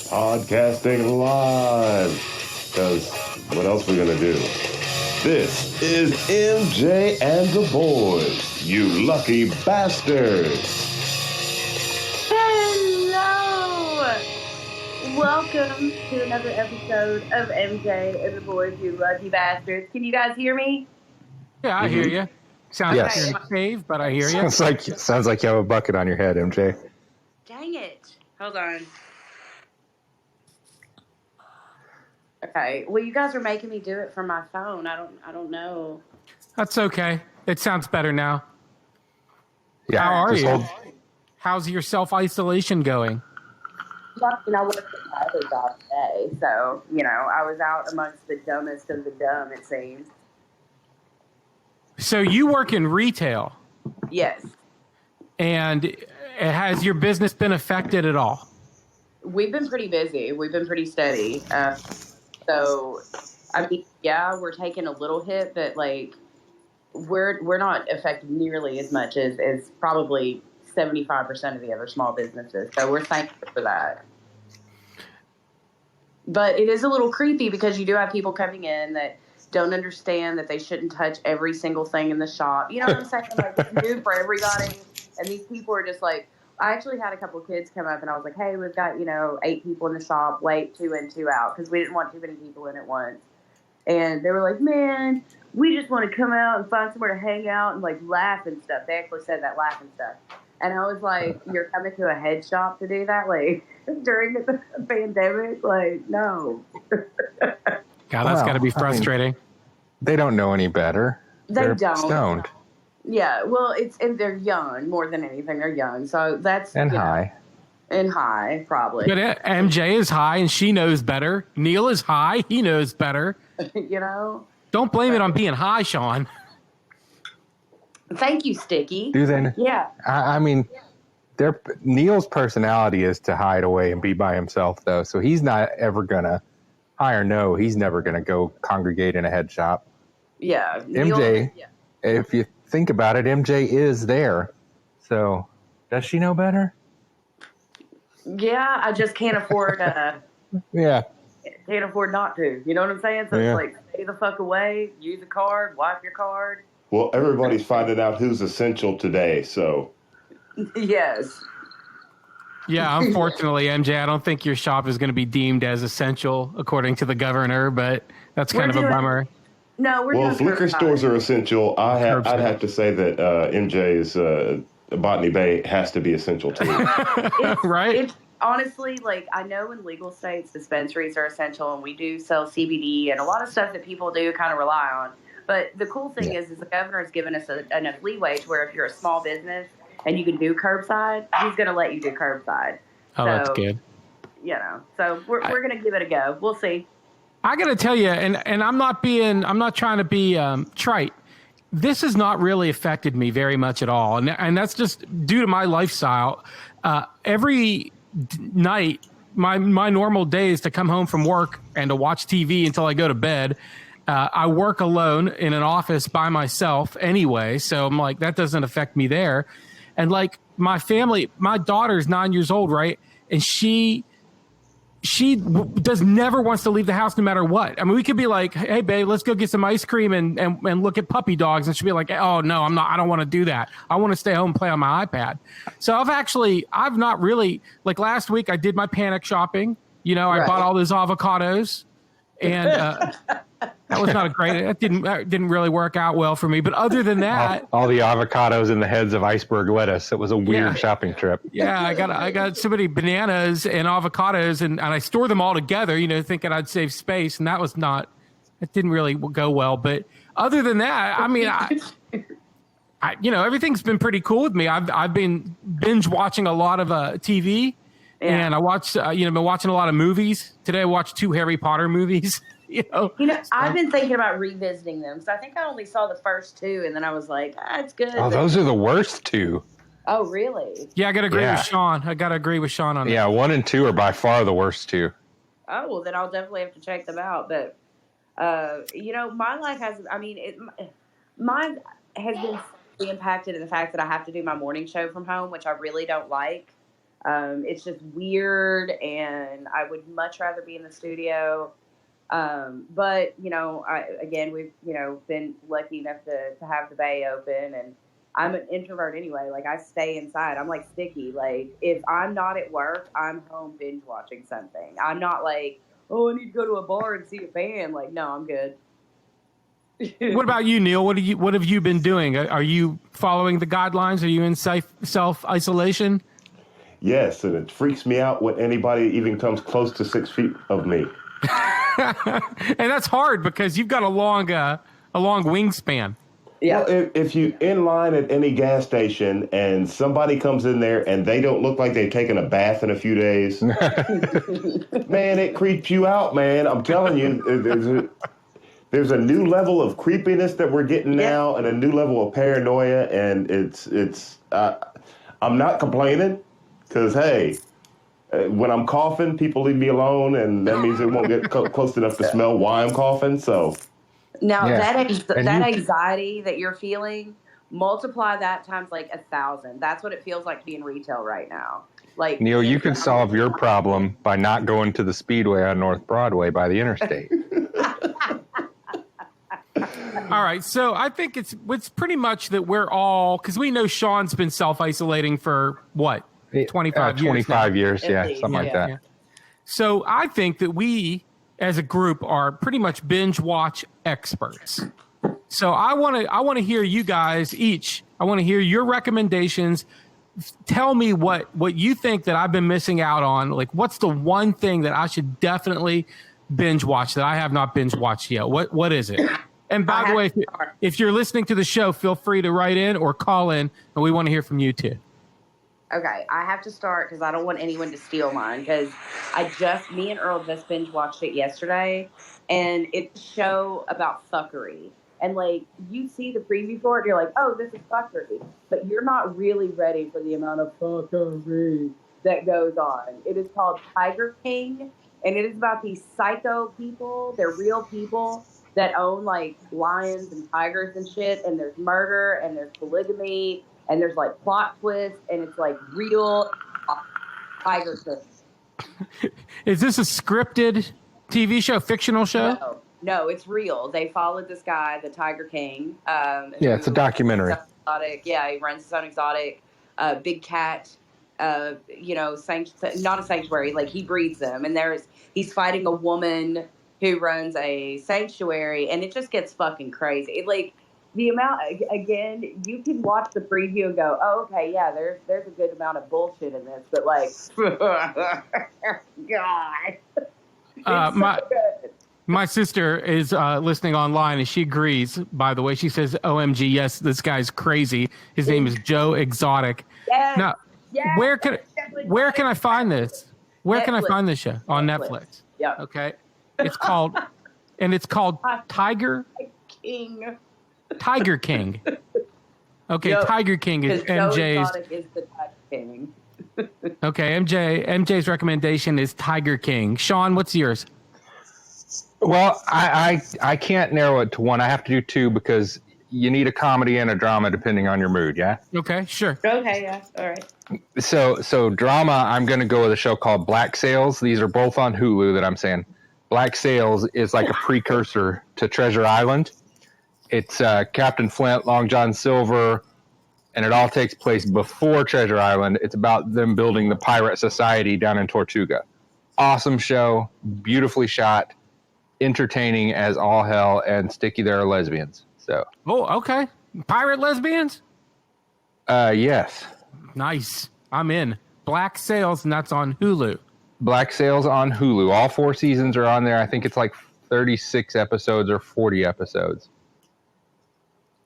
Podcasting live. Because what else are we going to do? This is MJ and the boys. You lucky bastards. Hello. Welcome to another episode of MJ and the boys. You lucky bastards. Can you guys hear me? Yeah, I hear you. Sounds like you're in a cave, but I hear you. Sounds like you have a bucket on your head, MJ. Dang it. Hold on. Okay. Well, you guys are making me do it from my phone. I don't know. That's okay. It sounds better now. Yeah, how are you? How's your self-isolation going? Well, I worked at my other job today, so, I was out amongst the dumbest of the dumb, it seems. So you work in retail. Yes. And has your business been affected at all? We've been pretty busy. We've been pretty steady. So, I mean, yeah, we're taking a little hit, but we're not affected nearly as much as probably 75% of the other small businesses. So we're thankful for that. But it is a little creepy because you do have people coming in that don't understand that they shouldn't touch every single thing in the shop. You know what I'm saying? It's new for everybody. And these people are just I actually had a couple of kids come up and I was like, hey, we've got, 8 people in the shop, wait 2 in, 2 out, because we didn't want too many people in at once. And they were like, man, we just want to come out and find somewhere to hang out and laugh and stuff. They actually said that, laugh and stuff. And I was like, you're coming to a head shop to do that? During the pandemic? No. God, that's got to be frustrating. They don't know any better. They're don't. Stoned. Yeah, well, and they're young more than anything. They're young, so that's high. And high, probably. But MJ is high, and she knows better. Neil is high; he knows better. Don't blame it on being high, Sean. Thank you, Sticky. Do they? Yeah. I mean, Neil's personality is to hide away and be by himself, though. So he's not ever gonna, high or no, he's never gonna go congregate in a head shop. Yeah. MJ, if you think about it, MJ is there. So does she know better? Yeah, I just can't afford. Yeah. Can't afford not to. You know what I'm saying? So it's stay the fuck away. Use a card. Wipe your card. Well, everybody's finding out who's essential today, so. Yes. Yeah, unfortunately, MJ, I don't think your shop is going to be deemed as essential according to the governor, but that's kind of a bummer. No, we're Well, if liquor stores are essential, I'd have to say that MJ's Botany Bay has to be essential too. Right? Honestly, I know in legal states dispensaries are essential, and we do sell CBD and a lot of stuff that people do kind of rely on. But the cool thing is the governor has given us enough leeway to where if you're a small business and you can do curbside, he's going to let you do curbside. Oh, that's good. So we're going to give it a go. We'll see. I got to tell you, and I'm not trying to be trite. This has not really affected me very much at all. And that's just due to my lifestyle. Every night, my normal day is to come home from work and to watch TV until I go to bed. I work alone in an office by myself anyway. So I'm like, that doesn't affect me there. And my family, my daughter's 9 years old, right? And she never wants to leave the house no matter what. I mean, we could be like, hey, babe, let's go get some ice cream and look at puppy dogs. And she'll be like, oh, no, I don't want to do that. I want to stay home and play on my iPad. So I've not really, last week I did my panic shopping. I bought all those avocados and that was not that didn't really work out well for me. But other than that, all the avocados in the heads of iceberg lettuce. It was a weird shopping trip. Yeah, I got so many bananas and avocados, and I store them all together, thinking I'd save space, and it didn't really go well. But other than that, I mean, everything's been pretty cool with me. I've been binge watching a lot of TV, and I watched been watching a lot of movies. Today I watched 2 Harry Potter movies. I've been thinking about revisiting them. So I think I only saw the first 2, and then I was like, it's good. Oh, those are the worst 2. Oh, really? Yeah, I got to agree with Sean. I got to agree with Sean on that. Yeah, 1 and 2 are by far the worst 2. Oh, well, then I'll definitely have to check them out. But, my life mine has been impacted in the fact that I have to do my morning show from home, which I really don't like. It's just weird, and I would much rather be in the studio. But we've been lucky enough to have the bay open, and I'm an introvert anyway. Like, I stay inside. I'm like Sticky. Like, if I'm not at work, I'm home binge watching something. I'm not like, oh, I need to go to a bar and see a band. Like, no, I'm good. What about you, Neil? What have you been doing? Are you following the guidelines? Are you in self isolation? Yes, and it freaks me out when anybody even comes close to 6 feet of me. And that's hard because you've got a long wingspan. Yeah. Well, if you in line at any gas station and somebody comes in there and they don't look like they've taken a bath in a few days, man, it creeps you out, man. I'm telling you, there's a new level of creepiness that we're getting now, and a new level of paranoia, and I'm not complaining, because hey, when I'm coughing, people leave me alone, and that means it won't get close enough to smell why I'm coughing. So now that anxiety that you're feeling, multiply that times like 1,000. That's what it feels like to be in retail right now. Like, Neil, you can solve your problem by not going to the Speedway on North Broadway by the interstate. All right, so I think it's pretty much that we're all, because we know Sean's been self-isolating for what, 25 years? 25 years, At yeah, least, something like that. Yeah. So I think that we, as a group, are pretty much binge watch experts. So I want to hear you guys each. I want to hear your recommendations. Tell me what you think that I've been missing out on. Like, what's the one thing that I should definitely binge watch that I have not binge watched yet? What is it? And by the way, if you're listening to the show, feel free to write in or call in, and we want to hear from you too. Okay, I have to start because I don't want anyone to steal mine, because me and Earl just binge watched it yesterday, and it's a show about fuckery. And, like, you see the preview for it, and you're like, oh, this is fuckery. But you're not really ready for the amount of fuckery that goes on. It is called Tiger King, and it is about these psycho people. They're real people that own, like, lions and tigers and shit, and there's murder, and there's polygamy, and there's, like, plot twists, and it's, like, real Tiger King. Is this a scripted TV show, fictional show? No, it's real. They followed this guy, the Tiger King. It's a documentary. He runs his own exotic, big cat, not a sanctuary. Like, he breeds them. And he's fighting a woman who runs a sanctuary, and it just gets fucking crazy. The amount, again, you can watch the preview and go, oh, okay, yeah, there's a good amount of bullshit in this. But, like, God. It's so good. My sister is listening online, and she agrees, by the way. She says, OMG, yes, this guy's crazy. His name is Joe Exotic. Yes. Now, yes. where can I find this? Where can I find this show? On Netflix. Yeah. Okay. It's called Tiger King. Tiger King. Okay, Yep. Tiger King is Joe MJ's. Exotic is the Tiger King. Okay, MJ's recommendation is Tiger King. Sean, what's yours? Well, I can't narrow it to one. I have to do two because you need a comedy and a drama depending on your mood, yeah? Okay, sure. Okay, yeah, all right. So drama, I'm going to go with a show called Black Sails. These are both on Hulu that I'm saying. Black Sails is like a precursor to Treasure Island. It's Captain Flint, Long John Silver, and it all takes place before Treasure Island. It's about them building the pirate society down in Tortuga. Awesome show, beautifully shot, entertaining as all hell, and Sticky, there are lesbians. So. Oh, okay. Pirate lesbians? Yes. Nice. I'm in. Black Sails, and that's on Hulu. Black Sails on Hulu. All 4 seasons are on there. I think it's like 36 episodes or 40 episodes.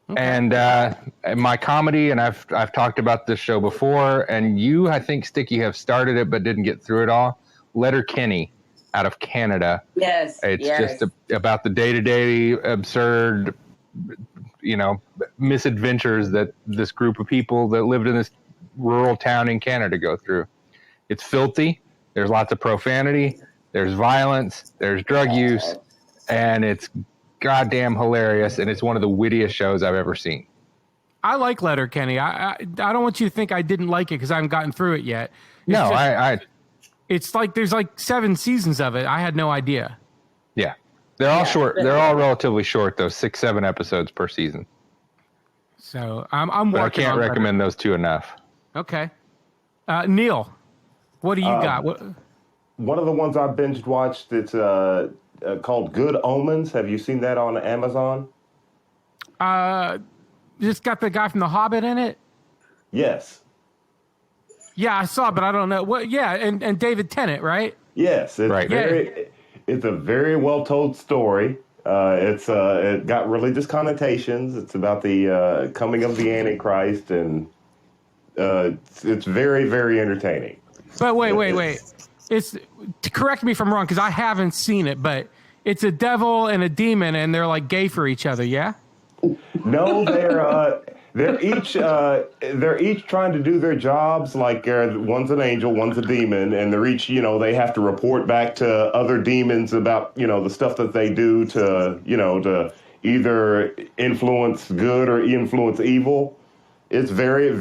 Okay. And my comedy, and I've talked about this show before, and you, I think, Sticky, have started it but didn't get through it all. Letterkenny out of Canada. Yes. It's just about the day-to-day absurd, misadventures that this group of people that lived in this rural town in Canada go through. It's filthy. There's lots of profanity. There's violence. There's drug use. And it's goddamn hilarious. And it's one of the wittiest shows I've ever seen. I like Letterkenny. I don't want you to think I didn't like it because I haven't gotten through it yet. It's like there's like 7 seasons of it. I had no idea. Yeah, they're all short. They're all relatively short, though. 6-7 episodes per season. So I'm but working. I can't recommend those 2 enough. Okay, Neil, what do you got? One of the ones I binge watched. It's called Good Omens. Have you seen that on Amazon? Just got the guy from The Hobbit in it. Yes. Yeah, I saw, but I don't know what. Yeah, and David Tennant, right? Yes, it's a very well told story. It got religious connotations. It's about the coming of the Antichrist, and it's very, very entertaining. But wait. It's correct me if I'm wrong because I haven't seen it, but it's a devil and a demon, and they're like gay for each other. Yeah. No, they're each trying to do their jobs. Like one's an angel, one's a demon, and they're each they have to report back to other demons about the stuff that they do to either influence good or influence evil. It's very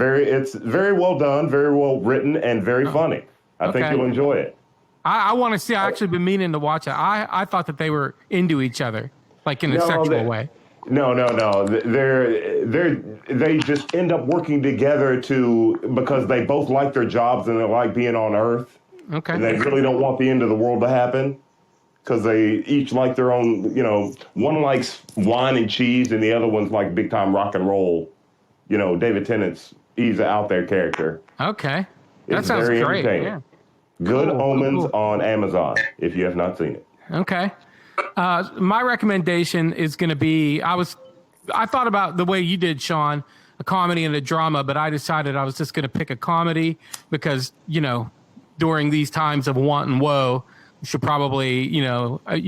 well done, very well written, and very funny. I think you'll enjoy it. I want to see. I actually been meaning to watch it. I thought that they were into each other, like in a sexual way. No. They just end up working together because they both like their jobs and they like being on Earth. Okay. And they really don't want the end of the world to happen because they each like their own. One likes wine and cheese, and the other one's like big time rock and roll. David Tennant's he's an out there character. Okay, that it's sounds very great. Yeah. Good Omens on Amazon. If you have not seen it. Okay. My recommendation is going to be, I thought about the way you did, Sean, a comedy and a drama, but I decided I was just going to pick a comedy because, during these times of want and woe, you should probably, you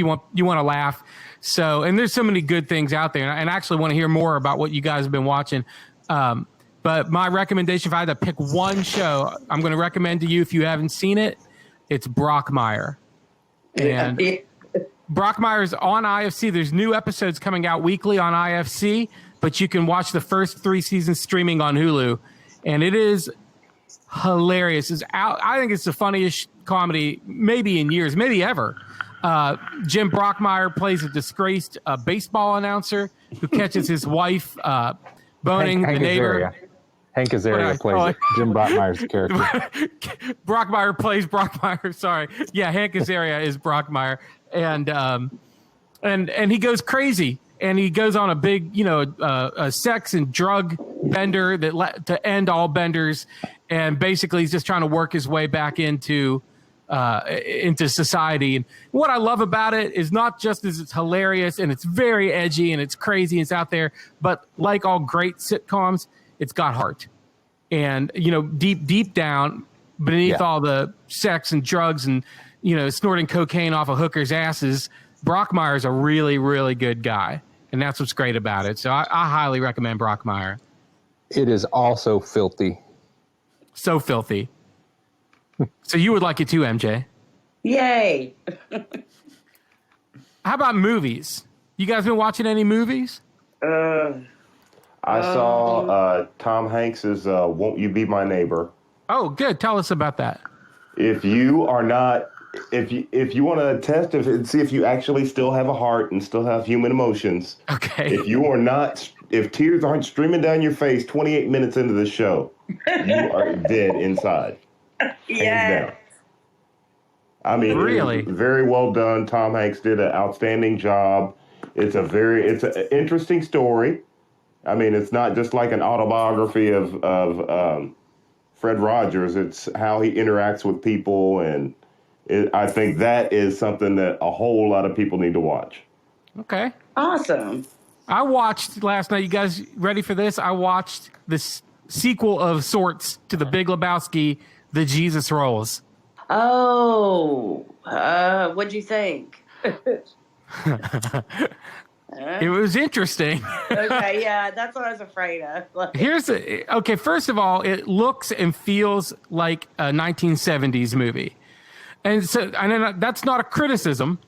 want to laugh. So, and there's so many good things out there, and I actually want to hear more about what you guys have been watching. But my recommendation, if I had to pick one show, I'm going to recommend to you, if you haven't seen it, it's Brockmire. And Brockmire's on IFC. There's new episodes coming out weekly on IFC, but you can watch the first 3 seasons streaming on Hulu. And it is hilarious. I think it's the funniest comedy maybe in years, maybe ever. Jim Brockmire plays a disgraced baseball announcer who catches his wife boning the neighbor. Hank Azaria plays Jim Brockmire's character. Brockmire plays Brockmire. Sorry. Yeah, Hank Azaria is Brockmire. And he goes crazy. And he goes on a big, a sex and drug bender to end all benders. And basically he's just trying to work his way back into society. And what I love about it is not just as it's hilarious and it's very edgy and it's crazy and it's out there, but like all great sitcoms, it's got heart. And, deep down beneath all the sex and drugs and, snorting cocaine off of hookers' asses, Brockmire's a really, really good guy. And that's what's great about it. So I highly recommend Brockmire. It is also filthy. So filthy. So you would like it too, MJ? Yay. How about movies? You guys been watching any movies? I saw Tom Hanks's "Won't You Be My Neighbor." Oh, good. Tell us about that. If you are not, if you want to test and see if you actually still have a heart and still have human emotions. Okay. If tears aren't streaming down your face 28 minutes into the show, you are dead inside. Yeah. I mean, really very well done. Tom Hanks did an outstanding job. It's an interesting story. I mean, it's not just like an autobiography of Fred Rogers. It's how he interacts with people, and I think that is something that a whole lot of people need to watch. Okay. Awesome. I watched last night. You guys ready for this? I watched this sequel of sorts to the Big Lebowski, The Jesus Rolls. Oh, what'd you think? It was interesting. Okay, yeah, that's what I was afraid of. Okay, first of all, it looks and feels like a 1970s movie. And so, that's not a criticism.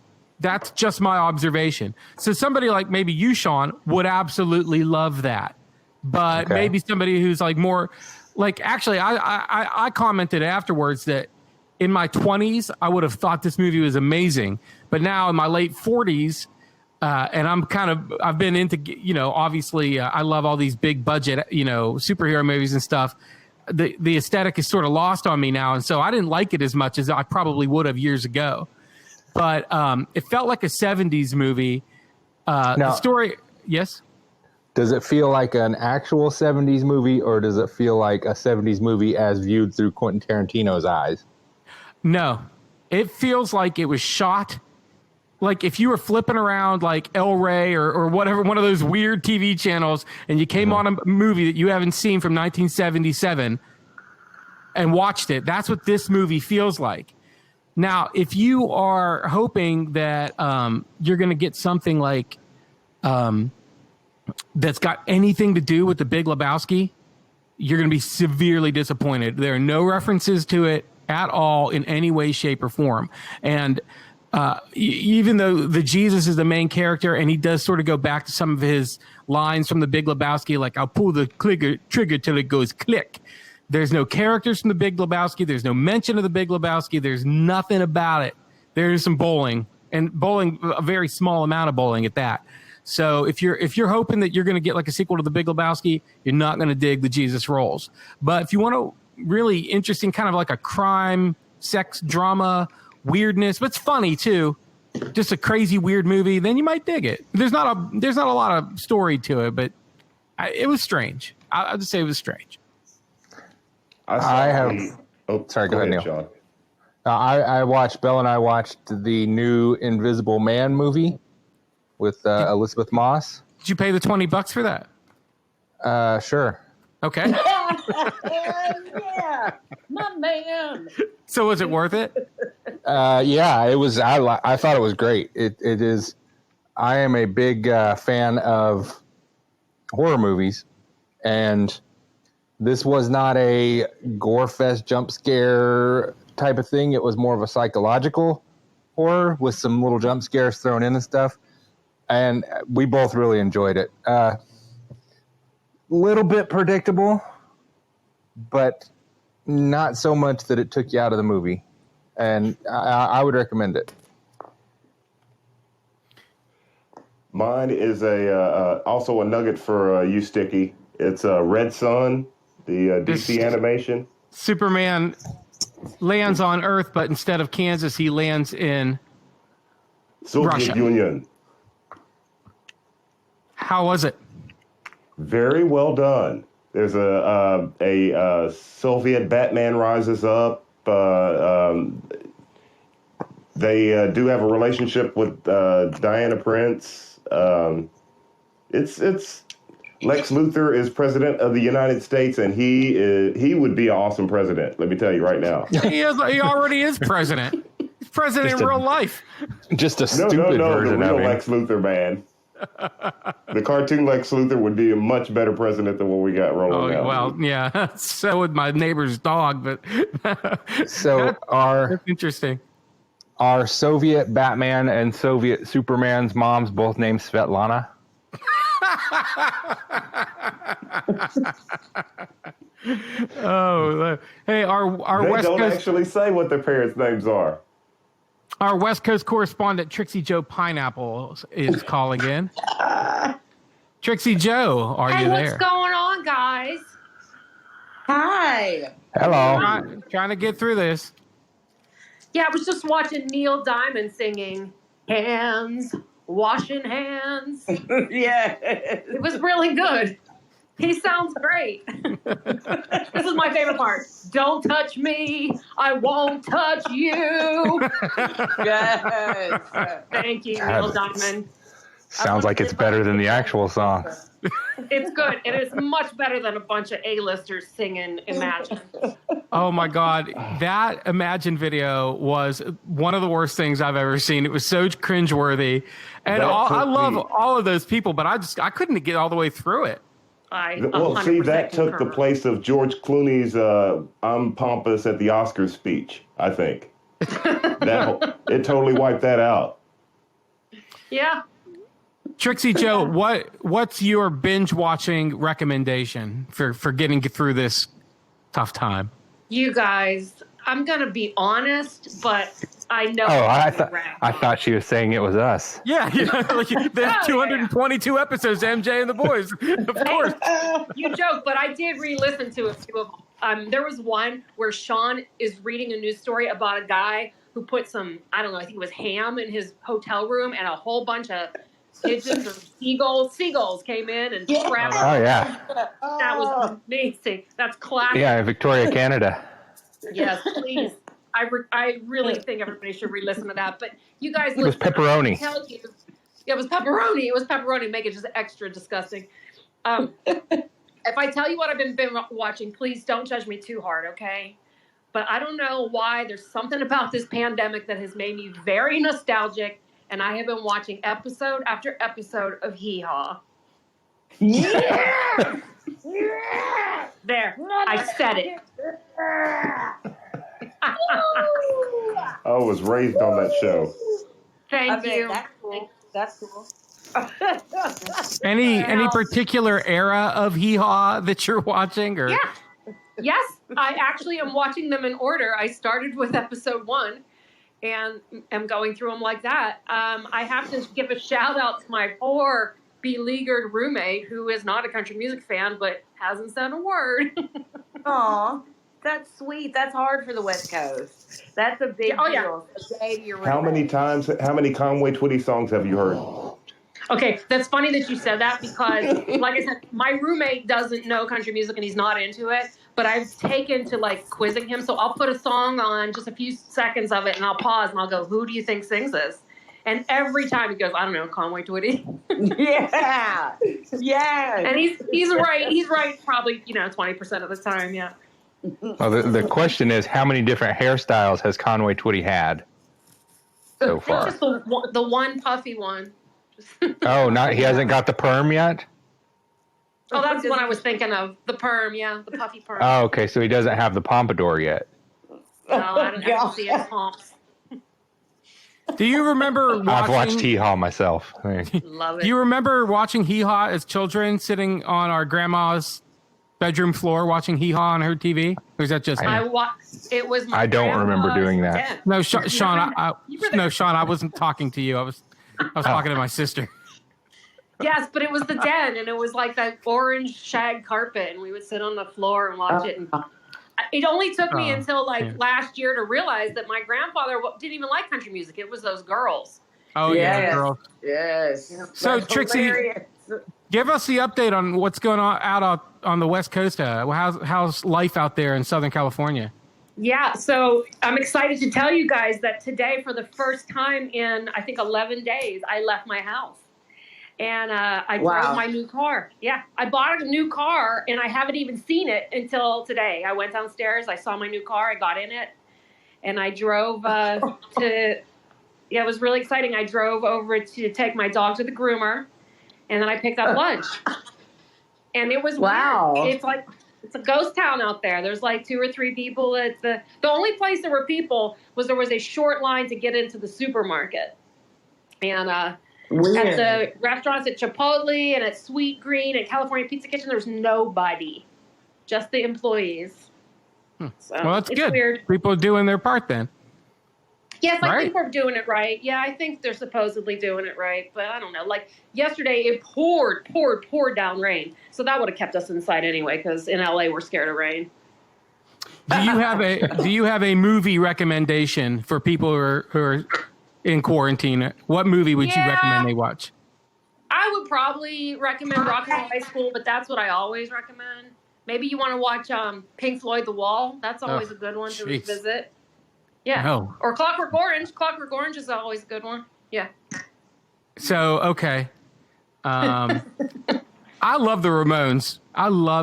That's just my observation. So somebody like maybe you, Sean, would absolutely love that. but Okay. maybe somebody who's like more like, actually, I commented afterwards that in my 20s, I would have thought this movie was amazing. But now in my late 40s, and I've been into, obviously I love all these big budget, superhero movies and stuff. The aesthetic is sort of lost on me now. And so I didn't like it as much as I probably would have years ago. But it felt like a 70s movie. The story, yes? Does it feel like an actual 70s movie, or does it feel like a 70s movie as viewed through Quentin Tarantino's eyes? No. It feels like it was shot like if you were flipping around like El Rey or whatever, one of those weird TV channels, and you came on a movie that you haven't seen from 1977 and watched it. That's what this movie feels like. Now, if you are hoping that you're going to get something like that's got anything to do with the Big Lebowski, you're going to be severely disappointed. There are no references to it at all in any way, shape, or form. And even though the Jesus is the main character, and he does sort of go back to some of his lines from the Big Lebowski, like I'll pull the trigger till it goes click. There's no characters from the Big Lebowski. There's no mention of the Big Lebowski. There's nothing about it. There's some bowling, and bowling, a very small amount of bowling at that. So if you're hoping that you're going to get like a sequel to the Big Lebowski, you're not going to dig the Jesus Rolls. But if you want a really interesting kind of like a crime, sex, drama, weirdness, but it's funny too, just a crazy weird movie, then you might dig it. There's not a lot of story to it, but it was strange. I'll just say it was strange. Go ahead, Neil. Sean. Belle and I watched the new Invisible Man movie with Elizabeth Moss. Did you pay the $20 for that? Sure. Okay. Yeah, my man. So was it worth it? Yeah, it was. I thought it was great. It is. I am a big fan of horror movies, and this was not a gore fest jump scare type of thing. It was more of a psychological horror with some little jump scares thrown in and stuff. And we both really enjoyed it. Little bit predictable, but not so much that it took you out of the movie. And I would recommend it. Mine is also a nugget for you, Sticky. It's Red Sun, the DC animation. Superman lands on Earth, but instead of Kansas, he lands in Soviet Russia. Union. How was it? Very well done. There's a Soviet Batman rises up. They do have a relationship with Diana Prince. It's Lex Luthor is president of the United States, and he would be an awesome president. Let me tell you right now. He already is president. He's president in real life. Just a stupid version the real of him. Lex Luthor, man. The cartoon Lex Luthor would be a much better president than what we got rolling now. Well, yeah. So would my neighbor's dog, but So that's interesting. Are Soviet Batman and Soviet Superman's moms both named Svetlana? Hey, our They West don't Coast actually say what their parents' names are. our West Coast correspondent Trixie Joe Pineapple is calling in. Trixie Joe, are you What's there? going on, guys? Hi. Hello. Trying to get through this. Yeah, I was just watching Neil Diamond singing Hands, Washing Hands. Yeah. It was really good. He sounds great. This is my favorite part. Don't touch me. I won't touch you. Yes. Thank you, God, Neil Diamond. Sounds like it's better than the actual song. It's good. It is much better than a bunch of A-listers singing Imagine. Oh my God, that Imagine video was one of the worst things I've ever seen. It was so cringeworthy, and I love all of those people, but I couldn't get all the way through it. Well, see, that took the place of George Clooney's "I'm pompous" at the Oscars speech. I think it totally wiped that out. Yeah. Trixie Joe, what's your binge watching recommendation for getting through this tough time? You guys, I'm gonna be honest, but I know. Oh, I thought she was saying it was us. Yeah, like there's 222 episodes, MJ and the boys, of course. You joke, but I did re-listen to a few of them. There was one where Sean is reading a news story about a guy who put some, I don't know, I think it was ham in his hotel room, and a whole bunch of pigeons or seagulls came in and trapped. Oh yeah, that was amazing. That's classic. yeah, Victoria, Canada. Yes, please. I really think everybody should re-listen to that. But you guys, it was pepperoni. It was pepperoni. It was pepperoni. Make it just extra disgusting. If I tell you what I've been watching, please don't judge me too hard, okay? But I don't know why. There's something about this pandemic that has made me very nostalgic, and I have been watching episode after episode of Hee Haw. Yeah! There, I said it. I was raised on that show. Thank you. That's cool. Any particular era of Hee Haw that you're watching? Or? Yeah. Yes, I actually am watching them in order. I started with episode 1 and am going through them like that. I have to give a shout out to my poor beleaguered roommate who is not a country music fan but hasn't said a word. Aw, that's sweet. That's hard for the West Coast. That's a big deal. Yeah. How many Conway Twitty songs have you heard? Okay, that's funny that you said that because, like I said, my roommate doesn't know country music and he's not into it, but I've taken to, like, quizzing him. So I'll put a song on, just a few seconds of it, and I'll pause and I'll go, who do you think sings this? And every time he goes, I don't know, Conway Twitty. Yeah. Yeah. And he's right. He's right probably, 20% of the time, yeah. Well, the question is, how many different hairstyles has Conway Twitty had so far? Just the one puffy one. Oh, he hasn't got the perm yet? Oh, that's the one I was thinking of. The perm, yeah, the puffy perm. Oh, okay, so he doesn't have the pompadour yet. No, I don't see his pumps. Do you remember watching... I've watched Hee Haw myself. Love it. Do you remember watching Hee Haw as children, sitting on our grandma's bedroom floor watching Hee Haw on her TV? Or is that just me? It was my I don't remember doing that. No, Sean, I wasn't talking to you. I was talking to my sister. Yes, but it was the den, and it was like that orange shag carpet, and we would sit on the floor and watch it. And it only took me until last year to realize that my grandfather didn't even like country music. It was those girls. Oh, yeah, girls. Yes. So, That's Trixie, hilarious. give us the update on what's going on out on the West Coast. How's life out there in Southern California? Yeah, so I'm excited to tell you guys that today, for the first time in, I think, 11 days, I left my house. And I drove my new car. Yeah, I bought a new car, and I haven't even seen it until today. I went downstairs, I saw my new car, I got in it, and I drove to... Yeah, it was really exciting. I drove over to take my dog to the groomer, and then I picked up lunch. And it was weird. It's a ghost town out there. There's like 2 or 3 people at the only place there were people there was a short line to get into the supermarket. And at the restaurants at Chipotle and at Sweet Green and California Pizza Kitchen, there's nobody. Just the employees. So well, that's good. Weird. People are doing their part then. Yes, I think we're doing it right. Yeah, I think they're supposedly doing it right. But I don't know. Like yesterday, it poured down rain. So that would have kept us inside anyway, because in LA, we're scared of rain. Do you have a movie recommendation for people who are in quarantine? What movie would you recommend they watch? I would probably recommend Rock and Roll High School, but that's what I always recommend. Maybe you want to watch Pink Floyd The Wall. That's always a good one to revisit. Yeah. Oh. Or Clockwork Orange. Clockwork Orange is always a good one. Yeah. So, okay. I love the Ramones.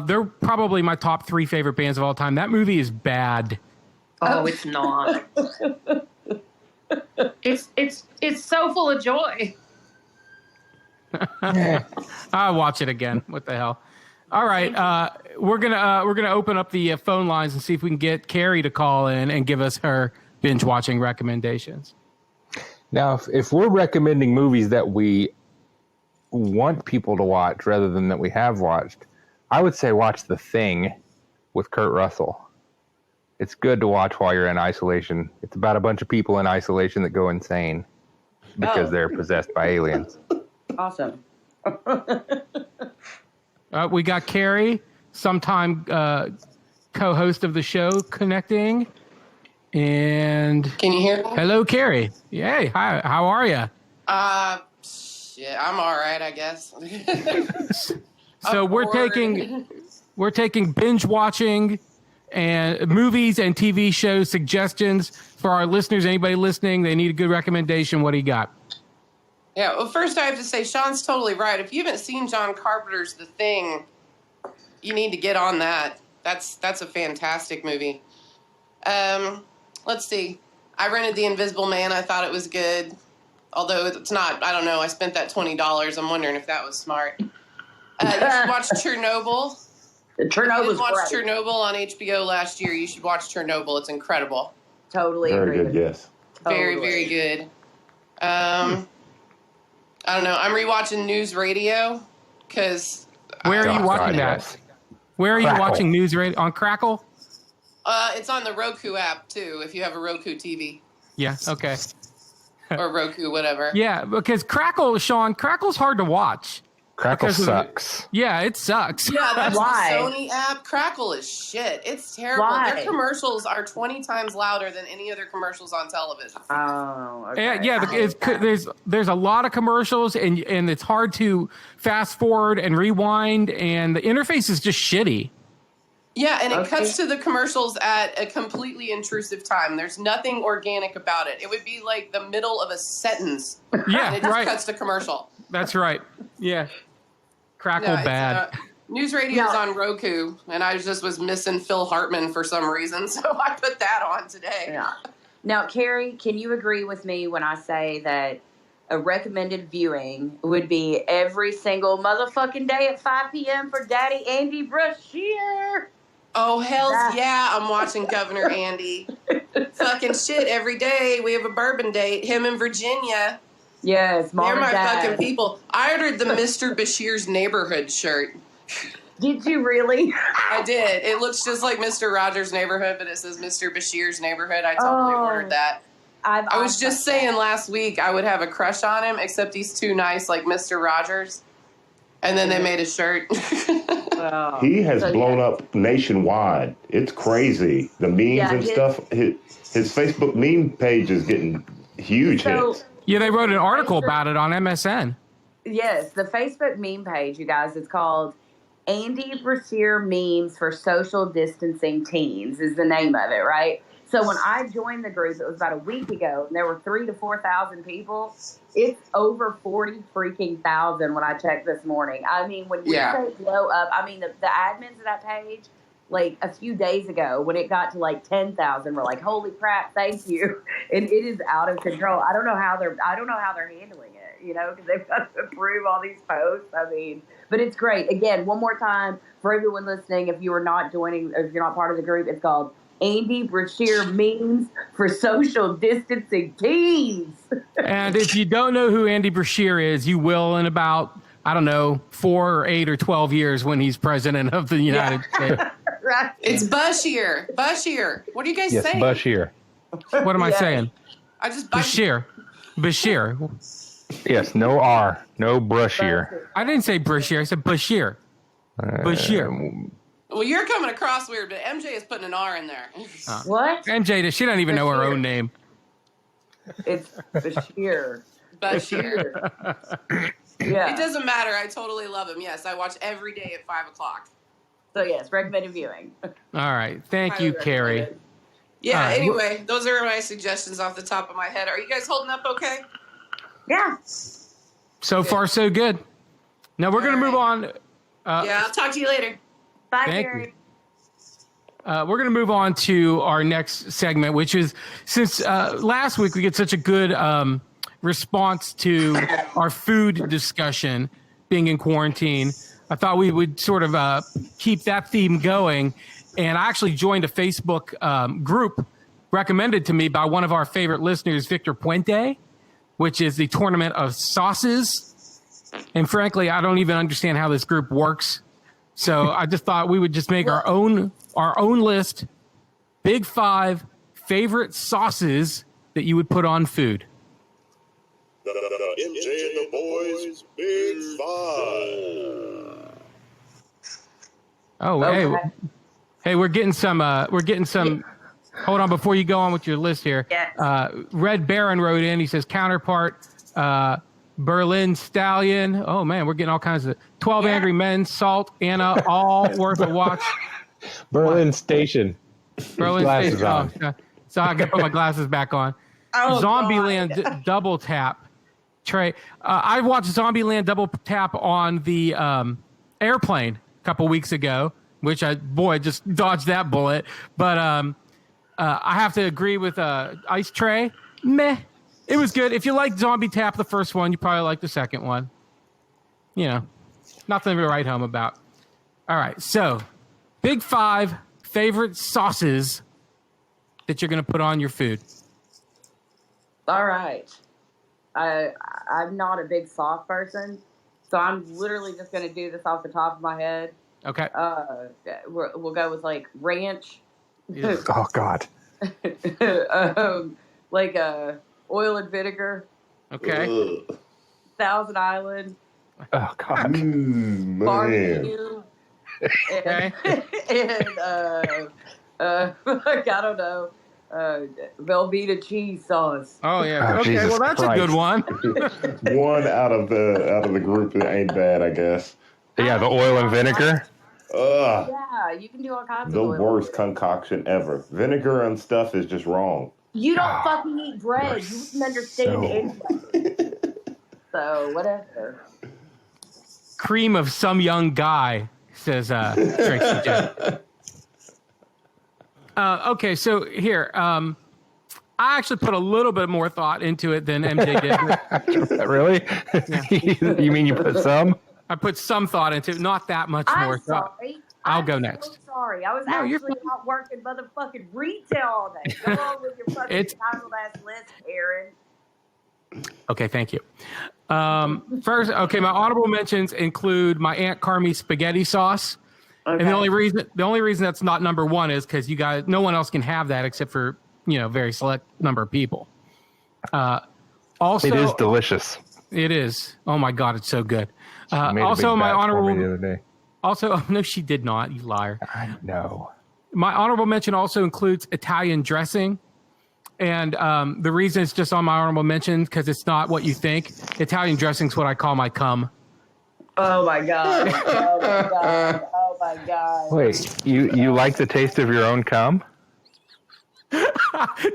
They're probably my top 3 favorite bands of all time. That movie is bad. Oh, it's not. It's so full of joy. I'll watch it again. What the hell? All right, we're gonna open up the phone lines and see if we can get Carrie to call in and give us her binge watching recommendations. Now, if we're recommending movies that we want people to watch rather than that we have watched, I would say watch The Thing with Kurt Russell. It's good to watch while you're in isolation. It's about a bunch of people in isolation that go insane because they're possessed by aliens. Awesome. We got Carrie, sometime co-host of the show, connecting. And can you hear me? Hello, Carrie. Hey, hi. How are you? Shit, I'm all right, I guess. So we're taking binge watching and movies and TV show suggestions for our listeners. Anybody listening, they need a good recommendation. What do you got? Yeah, well, first I have to say, Sean's totally right. If you haven't seen John Carpenter's The Thing, you need to get on that. That's a fantastic movie. Let's see. I rented The Invisible Man. I thought it was good. Although it's not, I don't know. I spent that $20. I'm wondering if that was smart. You should watch Chernobyl. Chernobyl's watched Chernobyl on HBO last year. You should watch Chernobyl. It's incredible. Totally Very agree. good, yes. Very, very good. I don't know. I'm rewatching News Radio because. Where are you watching that? Where are you watching News Radio? On Crackle? It's on the Roku app too. If you have a Roku TV. Yeah. Okay. Or Roku, whatever. Yeah, because Crackle, Sean, Crackle's hard to watch. Crackle sucks. Yeah, it sucks. Yeah, that's Why? the Sony app. Crackle is shit. It's terrible. Why? Their commercials are 20 times louder than any other commercials on television. Oh, okay. There's a lot of commercials, and it's hard to fast forward and rewind, and the interface is just shitty. Yeah, and it cuts to the commercials at a completely intrusive time. There's nothing organic about it. It would be like the middle of a sentence. Yeah, and it just right. cuts to commercial. That's right. Yeah. Crackle bad. News Radio is on Roku, and I just was missing Phil Hartman for some reason, so I put that on today. Yeah. Now, Carrie, can you agree with me when I say that a recommended viewing would be every single motherfucking day at 5 p.m. for Daddy Andy Brashear? Oh, hell yeah, I'm watching Governor Andy. Fucking shit, every day we have a bourbon date, him in Virginia. Yes, Mom They're and my Dad. fucking people. I ordered the Mr. Bashir's Neighborhood shirt. Did you really? I did. It looks just like Mr. Rogers' Neighborhood, but it says Mr. Bashir's Neighborhood. I totally ordered that. I was just saying last week I would have a crush on him, except he's too nice like Mr. Rogers. And then they made a shirt. He has blown up nationwide. It's crazy. The memes and stuff. His Facebook meme page is getting huge hits. Yeah, they wrote an article about it on MSN. Yes, the Facebook meme page, you guys, it's called Andy Brashear Memes for Social Distancing Teens is the name of it, right? So when I joined the group, it was about a week ago, and there were 3,000 to 4,000 people. It's over 40 freaking thousand when I checked this morning. I mean, when you say blow up, I mean, the admins of that page, like a few days ago, when it got to like 10,000, were like, "Holy crap, thank you!" And it is out of control. I don't know how they're handling it, because they've got to approve all these posts. I mean, but it's great. Again, one more time for everyone listening, if you are not joining, or if you're not part of the group, it's called Andy Brashear Memes for Social Distancing Teens. And if you don't know who Andy Brashear is, you will in about, 4 or 8 or 12 years when he's president of the United States. Right. It's Bashir. What are you guys saying? Bashir. What am I saying? I just Bashir. Yes, no R, no Brashear. I didn't say Brashear. I said Bashir. Bashir. Well, you're coming across weird, but MJ is putting an R in there. What? MJ, she doesn't even know her own name. It's Bashir. Bashir. Yeah. It doesn't matter. I totally love him. Yes, I watch every day at 5 o'clock. So yes, recommended viewing. All right. Thank Highly you, Carrie. recommended. Yeah, right. anyway, those are my suggestions off the top of my head. Are you guys holding up okay? Yeah. So far, so good. Now we're going to move on. Yeah, I'll talk to you later. Bye, Thank Carrie. We're going to move on to our next segment, which is since last week we get such a good response to our food discussion being in quarantine. I thought we would sort of keep that theme going. And I actually joined a Facebook group recommended to me by one of our favorite listeners, Victor Puente, which is the Tournament of Sauces. And frankly, I don't even understand how this group works. So I just thought we would just make our own list. Big 5 favorite sauces that you would put on food. The MJ and the Boys Big 5. Oh, Okay. hey, we're getting some. Hold on, before you go on with your list here. Yes. Red Baron wrote in. He says counterpart. Berlin Stallion. Oh man, we're getting all kinds of 12 Angry Men, Salt, Anna, all worth a watch. Berlin Station. Berlin Glasses Station. on. So I can put my glasses back on. Oh, Zombieland Double Tap. Trey, I watched Zombieland Double Tap on the airplane a couple weeks ago, which I just dodged that bullet. But I have to agree with Ice Trey. Meh. It was good. If you like Zombie Tap, the first one, you probably like the second one. You know, nothing to write home about. All right, so Big 5 favorite sauces that you're going to put on your food. All right. I'm not a big sauce person, so I'm literally just going to do this off the top of my head. Okay. We'll go with like ranch. Oh, God. Like oil and vinegar. Okay. Ugh. Thousand Island. Oh, God. Man. Barbecue. Okay. And I don't know. Velveeta cheese sauce. Oh yeah. Oh, Okay. Jesus Well, that's Christ. a good one. One out of the group that ain't bad, I guess. Yeah, the oil and vinegar. Ugh. Yeah, you can do all kinds The of oil. worst concoction ever. Vinegar and stuff is just wrong. You don't fucking eat bread. You wouldn't understand so- anyway. So whatever. Cream of some young guy, says Tracy J. Okay, so here, I actually put a little bit more thought into it than MJ did. Really? You mean you put some? I put some thought into it, not that much more I'm thought. sorry. I'll go I'm next. So sorry. I was No, you're actually out working motherfucking retail all day. Go on with your fucking It's- titled ass list, Aaron. Okay, thank you. First, okay, my honorable mentions include my Aunt Carmi spaghetti sauce. Okay. And the only reason that's not number one is because you guys, no one else can have that except for very select number of people. Also, It is delicious. it is. Oh my god, it's so good. She made a Also, big my batch for me the honorable. other day. Also, no, she did not. You liar. I know. My honorable mention also includes Italian dressing. And the reason it's just on my honorable mention because it's not what you think. Italian dressing's what I call my cum. Oh my god. Oh my god. Oh my god. Wait, you like the taste of your own cum?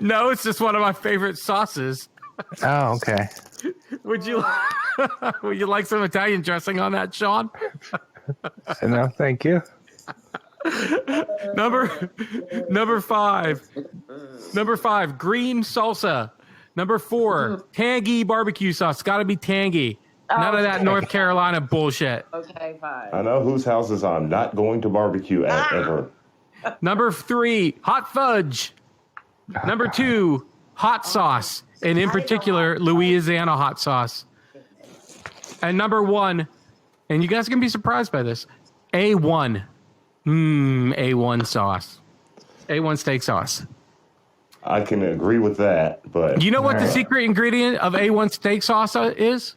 No, it's just one of my favorite sauces. Oh, okay. Would you like some Italian dressing on that, Sean? No, thank you. Number 5. Number 5, green salsa. Number 4, tangy barbecue sauce. Got to be tangy. None of that North Carolina bullshit. Okay, fine. I know whose houses I'm not going to barbecue at ever. Number 3, hot fudge. Number 2, hot sauce, and in particular, Louisiana hot sauce. And number 1, and you guys are going to be surprised by this, A1. A1 sauce. A1 steak sauce. I can agree with that, but You know what the secret ingredient of A1 steak sauce is?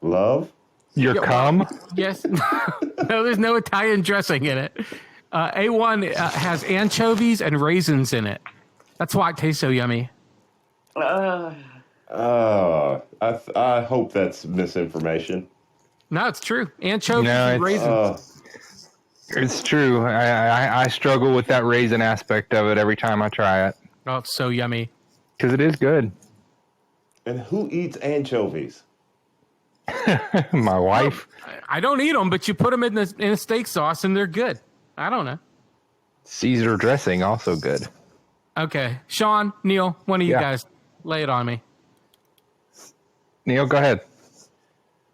love? Your cum? Yes. No, there's no Italian dressing in it. A1 has anchovies and raisins in it. That's why it tastes so yummy. I hope that's misinformation. No, it's true. Anchovies No, and it's- raisins. It's true. I struggle with that raisin aspect of it every time I try it. Oh, it's so yummy. Because it is good. And who eats anchovies? My wife. I don't eat them, but you put them in a steak sauce and they're good. I don't know. Caesar dressing, also good. Okay. Sean, Neil, one of you guys, lay it on me. Neil, go ahead.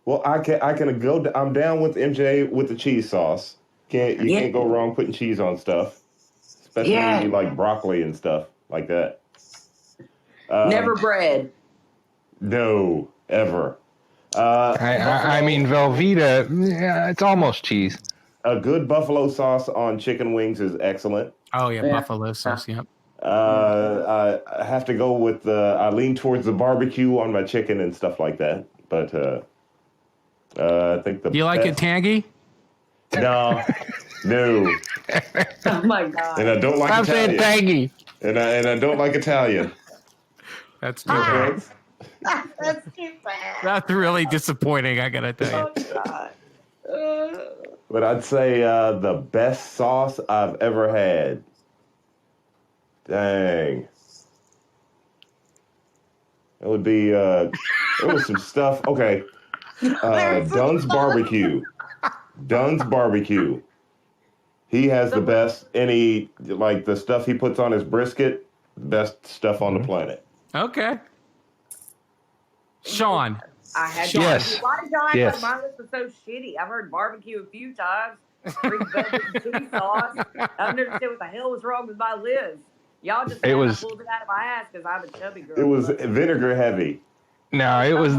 Well, I can go. I'm down with MJ with the cheese sauce. You can't go wrong putting cheese on stuff, especially when you like broccoli and stuff like that. Never bread. No, ever. I mean, Velveeta, yeah, it's almost cheese. A good buffalo sauce on chicken wings is excellent. Oh yeah, buffalo sauce. Yep. I have to go with I lean towards the barbecue on my chicken and stuff like that. But I think the Do you like it tangy? No. Oh my god! And I don't like I'm Italian. saying tangy. And I don't like Italian. That's too bad. That's too bad. That's really disappointing. I gotta tell you. Oh god. But I'd say the best sauce I've ever had. Dang. It would be there was some stuff. Okay. Dunn's barbecue. Dunn's barbecue. He has the best. Any like the stuff he puts on his brisket, best stuff on the planet. Okay. Sean. I had Yes. Why did y'all Yes. my list was so shitty? I've heard barbecue a few times. Free velvet and cheese sauce. I've never understood what the hell was wrong with my list. Y'all just It was- pulled it out of my ass because I'm a chubby girl. It was vinegar heavy. No, it was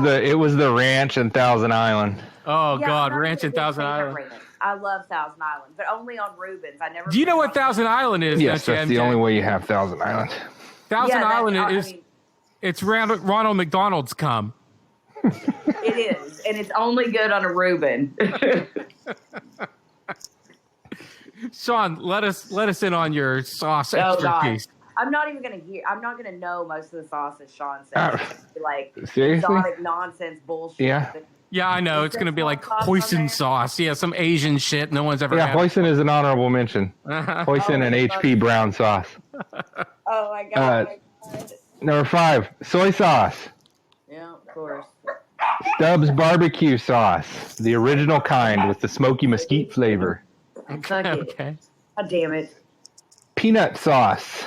the ranch and Thousand Island. Oh Yeah, God, I'm not Ranch a and big Thousand fan of Island. ranch. I love Thousand Island, but only on Reuben's. I never. Do you know what Thousand Island is? Yes, don't you, that's the MJ? only way you have Thousand Island. Thousand Island I is mean, it's Ronald McDonald's cum. it is, and it's only good on a Reuben. Sean, let us in on your sauce Oh, expertise. I'm not even gonna hear. I'm not gonna know most of the sauces Sean said. Like Seriously? exotic nonsense bullshit. Yeah. Yeah, I know. It's going to be like Sauce on hoisin there? sauce. Yeah, some Asian shit no one's ever Yeah, had. hoisin is an honorable mention. Uh-huh. Hoisin and HP brown sauce. Oh my god. Number 5, soy sauce. Yeah, of course. Stubbs barbecue sauce, the original kind with the smoky mesquite flavor. Suck it. Okay. God damn it. Peanut sauce.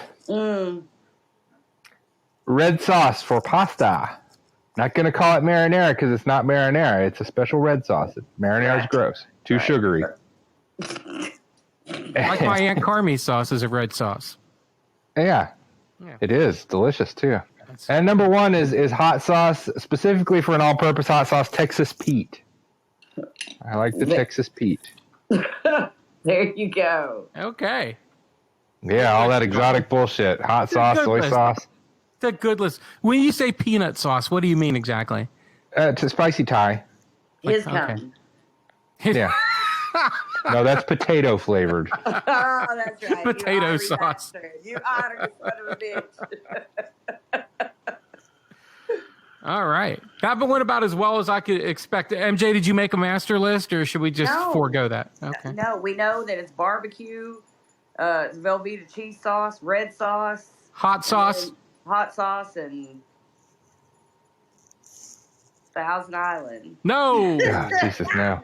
Red sauce for pasta. Not going to call it marinara because it's not marinara. It's a special red sauce. Marinara is gross. Too sugary. Like my Aunt Carmi's sauce is a red sauce. Yeah, it is delicious too. And number 1 is hot sauce, specifically for an all-purpose hot sauce, Texas Pete. I like the Texas Pete. There you go. Okay. Yeah, all that exotic bullshit. Hot sauce, soy sauce. It's a good list. When you say peanut sauce, what do you mean exactly? It's a spicy Thai. His okay. cum. Yeah. No, that's potato flavored. Oh, that's right. Potato you sauce. bastard. You honored son of a bitch. All right. That went about as well as I could expect. MJ, did you make a master list or should we just No. forego that? Okay. No, we know that it's barbecue, Velveeta cheese sauce, red sauce, Hot sauce. hot sauce, and Thousand Island. No. Oh, Jesus, no.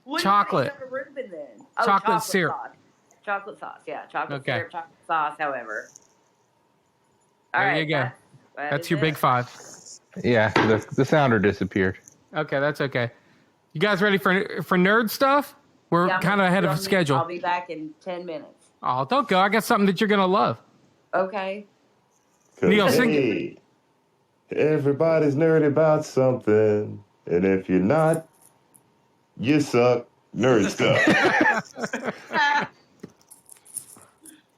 What Chocolate. do you think of a Reuben then? Chocolate syrup. Sauce. Chocolate sauce, yeah. Chocolate Okay. syrup, chocolate sauce, however. All There right, you go. that That's is your it. big 5. Yeah, the sounder disappeared. Okay, that's okay. You guys ready for nerd stuff? We're Yeah, I'm kind of ahead of gonna- schedule. I'll be back in 10 minutes. Oh, don't go. I got something that you're going to love. Okay. Neil, sing Hey, everybody's nerdy about something. And if you're not, you suck. Nerd stuff.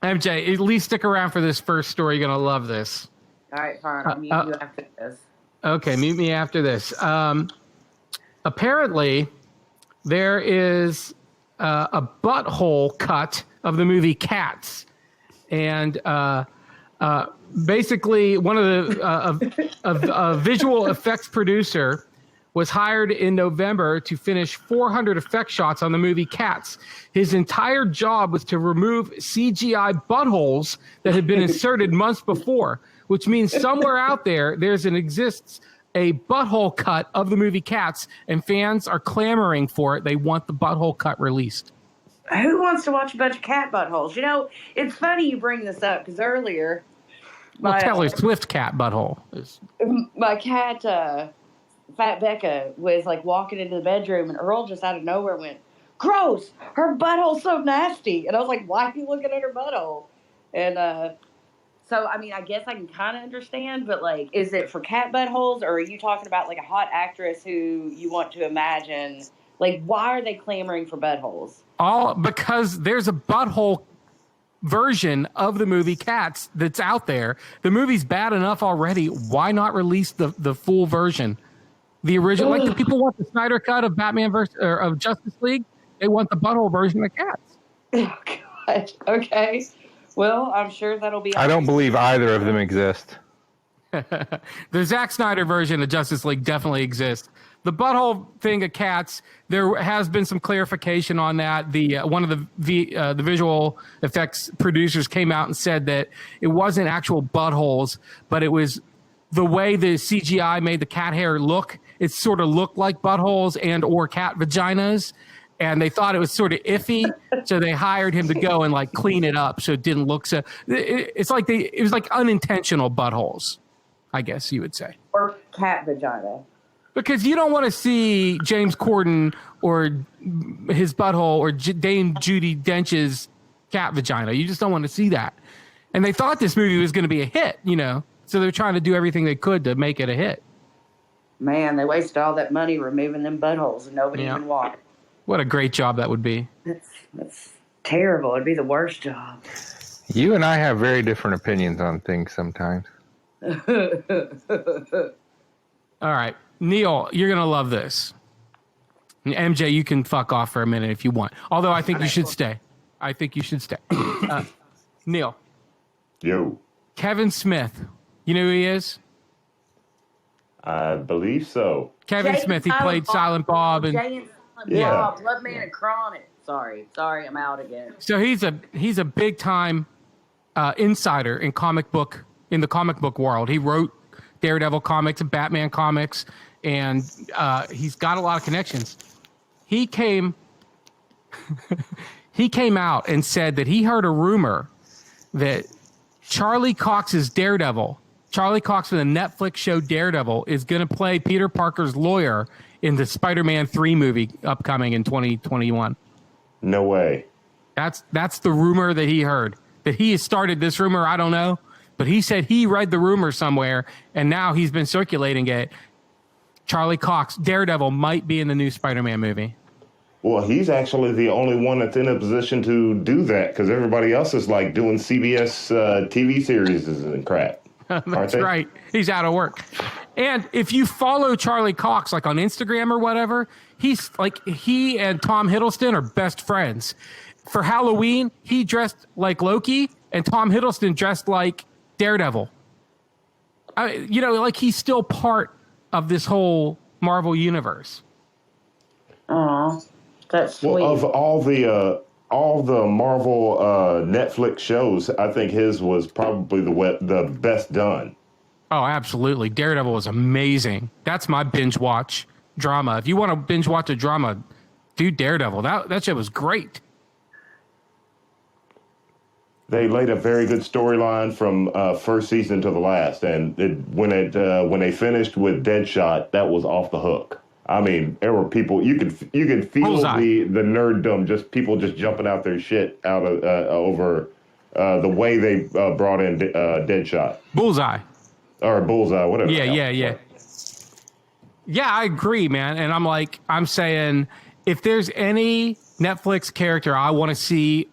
MJ, at least stick around for this first story. You're going to love this. All right, fine. I'll meet you after this. Okay, meet me after this. Apparently, there is a butthole cut of the movie Cats. And basically, one of the a visual effects producer was hired in November to finish 400 effect shots on the movie Cats. His entire job was to remove CGI buttholes that had been inserted months before, which means somewhere out there exists a butthole cut of the movie Cats, and fans are clamoring for it. They want the butthole cut released. Who wants to watch a bunch of cat buttholes? You know, it's funny you bring this up because earlier, Well, Taylor Swift cat butthole is. my cat, Fat Becca, was like walking into the bedroom, and Earl just out of nowhere went, "Gross! Her butthole's so nasty." And I was like, "Why are you looking at her butthole?" And So, I mean, I guess I can kind of understand, but like, is it for cat buttholes, or are you talking about like a hot actress who you want to imagine? Like, why are they clamoring for buttholes? All because there's a butthole version of the movie Cats that's out there. The movie's bad enough already. Why not release the full version? The original, like the people want the Snyder cut of Batman of Justice League. They want the butthole version of Cats. Oh, God. Okay. Well, I'm sure that'll be. I don't believe either of them exist. The Zack Snyder version of Justice League definitely exists. The butthole thing of Cats, there has been some clarification on that. The one of the visual effects producers came out and said that it wasn't actual buttholes, but it was the way the CGI made the cat hair look. It sort of looked like buttholes and or cat vaginas. And they thought it was sort of iffy, so they hired him to go and like clean it up so it didn't look so. It's like it was like unintentional buttholes, I guess you would say, or cat vagina. Because you don't want to see James Corden or his butthole or Dame Judi Dench's cat vagina. You just don't want to see that. And they thought this movie was going to be a hit, you know, so they're trying to do everything they could to make it a hit. Man, they wasted all that money removing them buttholes and nobody even walked. What a great job that would be. That's terrible. It'd be the worst job. You and I have very different opinions on things sometimes. All right. Neil, you're going to love this. And MJ, you can fuck off for a minute if you want. Although I think you should stay. I think you should stay. Neil. Yo. Kevin Smith. You know who he is? I believe so. Kevin Smith. He played Silent Bob. And yeah. Blood Man and Chronic. Sorry, I'm out again. So he's a big time insider in the comic book world. He wrote Daredevil comics and Batman comics, and he's got a lot of connections. He came out and said that he heard a rumor that Charlie Cox's Daredevil, Charlie Cox from the Netflix show Daredevil, is going to play Peter Parker's lawyer in the Spider-Man 3 movie upcoming in 2021. No way. That's the rumor that he heard. That he has started this rumor, I don't know. But he said he read the rumor somewhere, and now he's been circulating it. Charlie Cox, Daredevil, might be in the new Spider-Man movie. Well, he's actually the only one that's in a position to do that, because everybody else is like doing CBS TV series and crap. That's right. He's out of work. And if you follow Charlie Cox, like on Instagram or whatever, he's like, he and Tom Hiddleston are best friends. For Halloween, he dressed like Loki, and Tom Hiddleston dressed like Daredevil. Like he's still part of this whole Marvel universe. Aw, that's sweet. Well, of all the Marvel Netflix shows, I think his was probably the best done. Oh, absolutely. Daredevil was amazing. That's my binge watch drama. If you want to binge watch a drama, do Daredevil. That shit was great. They laid a very good storyline from first season to the last, and when they finished with Deadshot, that was off the hook. I mean, there were people you could feel the nerddom, just people just jumping out their shit out of over the way they brought in Deadshot. Bullseye, whatever. Yeah. Yeah, I agree, man. And I'm saying, if there's any Netflix character I want to see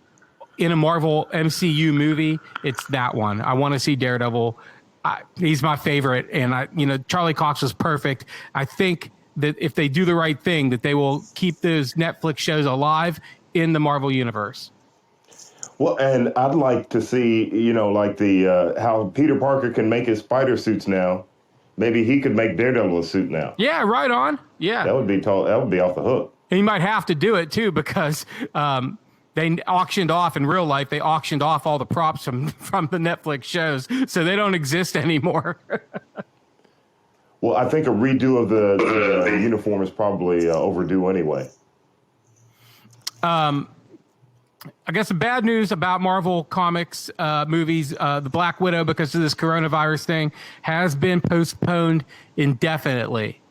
in a Marvel MCU movie, it's that one. I want to see Daredevil. He's my favorite, and Charlie Cox was perfect. I think that if they do the right thing, that they will keep those Netflix shows alive in the Marvel universe. Well, and I'd like to see, like the how Peter Parker can make his spider suits now. Maybe he could make Daredevil a suit now. Yeah, right on. Yeah, that would be that would be off the hook. And he might have to do it too, because they auctioned off in real life. They auctioned off all the props from the Netflix shows, so they don't exist anymore. Well, I think a redo of the uniform is probably overdue anyway. I guess the bad news about Marvel Comics movies, the Black Widow, because of this coronavirus thing, has been postponed indefinitely.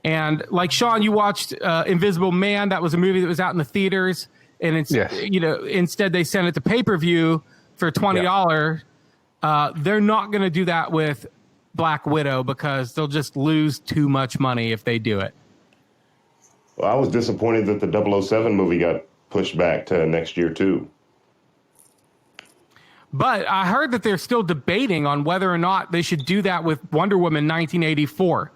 And like Sean, you watched Invisible Man. That was a movie that was out in the theaters, and it's instead they sent it to pay-per-view for $20. They're not going to do that with Black Widow because they'll just lose too much money if they do it. Well, I was disappointed that the 007 movie got pushed back to next year, too. But I heard that they're still debating on whether or not they should do that with Wonder Woman 1984.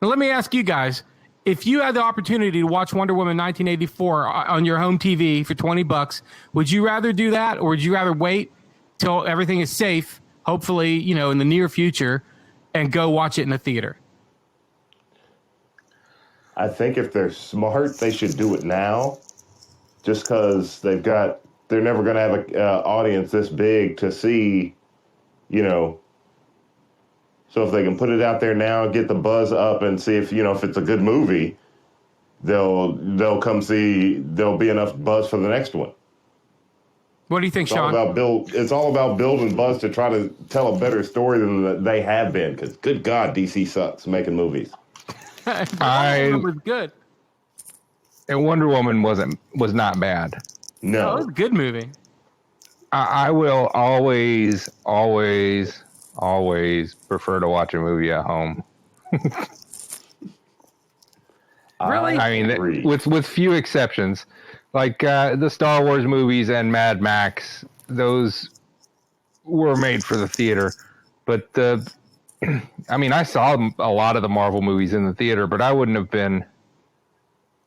Now, let me ask you guys, if you had the opportunity to watch Wonder Woman 1984 on your home TV for $20, would you rather do that, or would you rather wait till everything is safe, hopefully, you know, in the near future, and go watch it in the theater? I think if they're smart, they should do it now, just because they're never going to have an audience this big to see, you know. So if they can put it out there now, get the buzz up, and see if it's a good movie, they'll come see. There'll be enough buzz for the next one. What do you think, Sean? It's all about building buzz to try to tell a better story than they have been. Because good God, DC sucks making movies. Was good. And Wonder Woman was not bad. No, it was a good movie. I will always prefer to watch a movie at home. Really? I mean, with few exceptions, like the Star Wars movies and Mad Max, those were made for the theater. But I mean, I saw a lot of the Marvel movies in the theater, but I wouldn't have been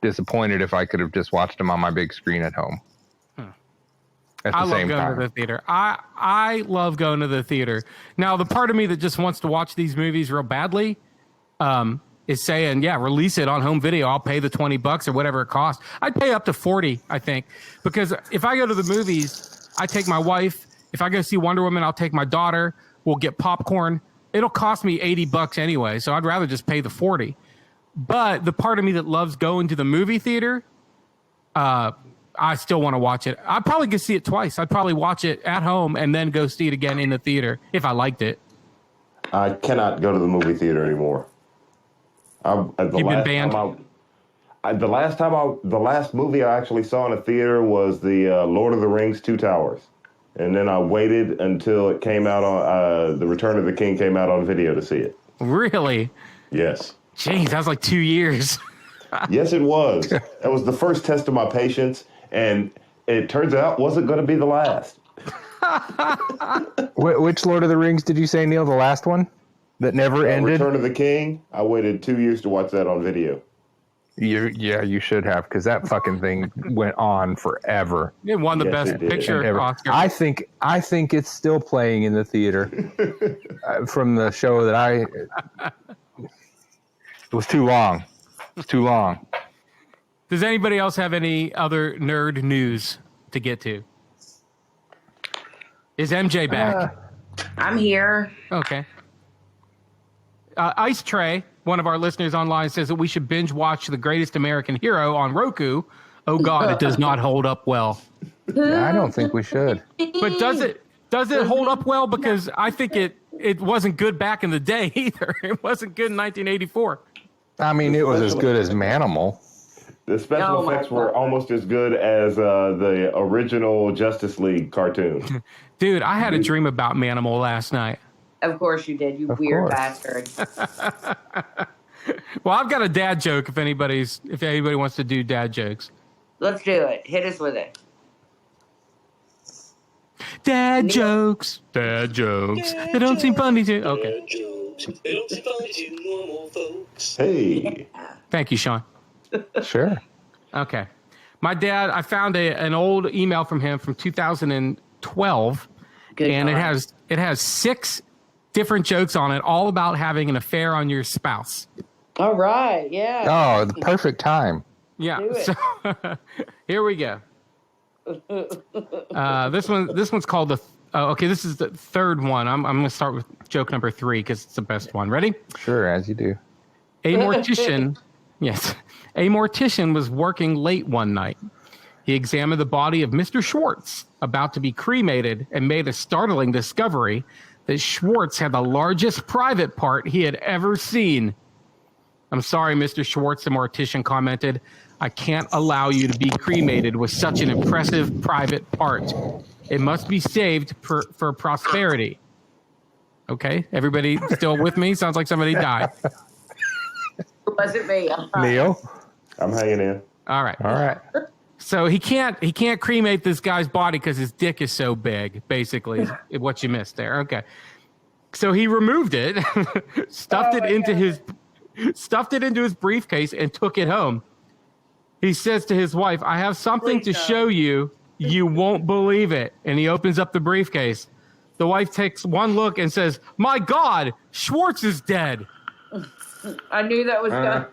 disappointed if I could have just watched them on my big screen at home. I love going to the theater. I love going to the theater. Now, the part of me that just wants to watch these movies real badly is saying, yeah, release it on home video. I'll pay the $20 or whatever it costs. I'd pay up to $40, I think, because if I go to the movies, I take my wife. If I go see Wonder Woman, I'll take my daughter. We'll get popcorn. It'll cost me $80 anyway, so I'd rather just pay the $40. But the part of me that loves going to the movie theater, I still want to watch it. I'd probably go see it twice. I'd probably watch it at home and then go see it again in the theater if I liked it. I cannot go to the movie theater anymore. You've been banned? The last movie I actually saw in a theater was the Lord of the Rings Two Towers. And then I waited until it came out on The Return of the King came out on video to see it. Really? Yes. Jeez, that was like 2 years. Yes, it was. That was the first test of my patience, and it turns out wasn't going to be the last. Which Lord of the Rings did you say, Neil? The last one that never ended? Return of the King. I waited 2 years to watch that on video. You should have, because that fucking thing went on forever. It won the best picture Oscar. I think it's still playing in the theater. From the show that it was too long. It's too long. Does anybody else have any other nerd news to get to? Is MJ back? I'm here. Okay. Ice Tray, one of our listeners online, says that we should binge watch The Greatest American Hero on Roku. Oh God, it does not hold up well. Yeah, I don't think we should. But does it hold up well? Because I think it wasn't good back in the day either. It wasn't good in 1984. I mean, it was as good as Manimal. The special effects were almost as good as the original Justice League cartoon. Dude, I had a dream about Manimal last night. Of course you did, you weird bastard. Well, I've got a dad joke if anybody wants to do dad jokes. Let's do it. Hit us with it. Dad jokes. Dad jokes. They don't seem funny to. Okay. They don't seem funny to normal folks. Hey. Thank you, Sean. Sure. Okay. My dad, I found an old email from him from 2012. Good and time. it has 6 different jokes on it, all about having an affair on your spouse. All right, yeah. Oh, the perfect time. Yeah. So here we go. This one's called this is the third one. I'm going to start with joke number 3 because it's the best one. Ready? Sure, as you do. A mortician, yes. A mortician was working late one night. He examined the body of Mr. Schwartz, about to be cremated, and made a startling discovery that Schwartz had the largest private part he had ever seen. I'm sorry, Mr. Schwartz, the mortician commented. I can't allow you to be cremated with such an impressive private part. It must be saved for prosperity. Okay, everybody still with me? Sounds like somebody died. It wasn't me. Neil? I'm hanging in. All right. All right. So he can't cremate this guy's body because his dick is so big. Basically, is what you missed there. Okay. So he removed it, stuffed it into his briefcase, and took it home. He says to his wife, "I have something to show you. You won't believe it." And he opens up the briefcase. The wife takes one look and says, "My God, Schwartz is dead." I knew that was going.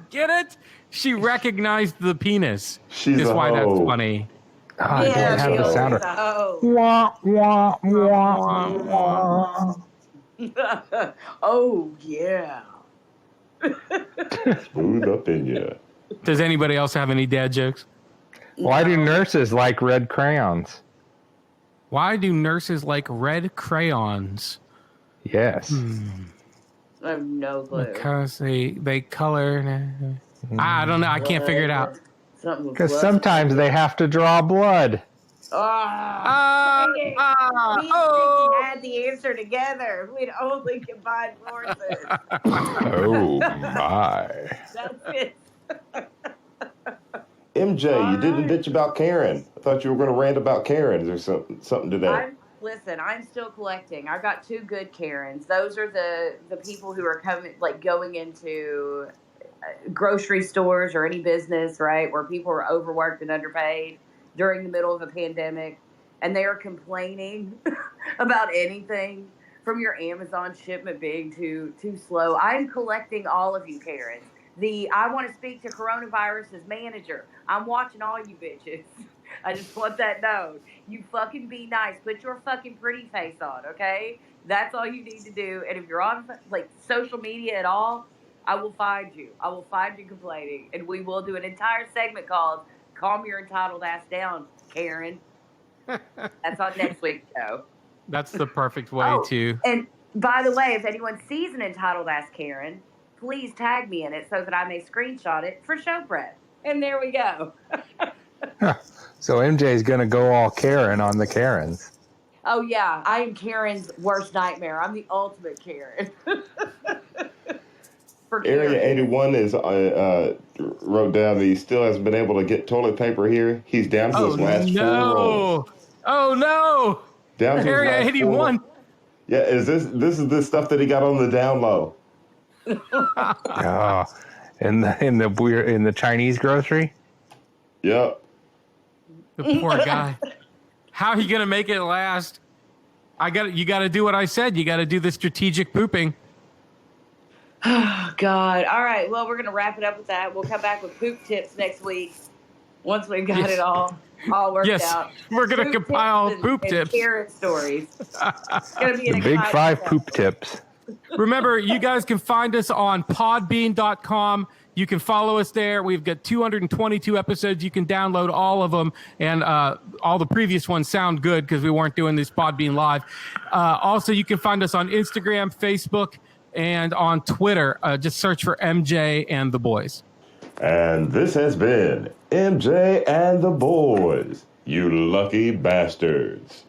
Get it? She recognized the penis. She's That's a why that's hoe. funny. Oh, I don't have the sounder. Oh. Wah, wah, wah. Oh yeah. Smooth up in you. Does anybody else have any dad jokes? Why do nurses like red crayons? Why do nurses like red crayons? Yes. I have no clue. Because they color. I don't know. I can't figure it out. Because sometimes they have to draw blood. We had the answer together. We'd only combined forces. Oh, my. That's it. MJ, you didn't bitch about Karen. I thought you were going to rant about Karen or something today. I'm still collecting. I've got 2 good Karens. Those are the people who are going into grocery stores or any business, right, where people are overworked and underpaid during the middle of a pandemic, and they are complaining about anything from your Amazon shipment being too slow. I'm collecting all of you Karens. I want to speak to coronavirus's manager. I'm watching all you bitches. I just want that known. You fucking be nice. Put your fucking pretty face on, okay? That's all you need to do. And if you're on social media at all, I will find you. I will find you complaining, and we will do an entire segment called "Calm Your Entitled Ass Down, Karen." That's on next week's show. That's the perfect way to. And by the way, if anyone sees an entitled ass Karen, please tag me in it so that I may screenshot it for show prep. And there we go. So MJ's going to go all Karen on the Karens. Oh, yeah. I am Karen's worst nightmare. I'm the ultimate Karen. Area 81 is wrote down that he still hasn't been able to get toilet paper here. He's down to his last 4 rolls. Oh, no. Down to Area 81. 4. Yeah, this is the stuff that he got on the down low. In the Chinese grocery? Yep. The poor guy. How are you gonna make it last? You gotta do what I said. You gotta do the strategic pooping. Oh, God. All right. Well, we're gonna wrap it up with that. We'll come back with poop tips next week once we've got it all worked out. We're gonna compile poop tips. And Karen stories. It's gonna be the Big 5 poop tips. Remember, you guys can find us on podbean.com. You can follow us there. We've got 222 episodes. You can download all of them. And all the previous ones sound good because we weren't doing this Podbean live. Also, you can find us on Instagram, Facebook, and on Twitter. Just search for MJ and the Boys. And this has been MJ and the Boys. You lucky bastards.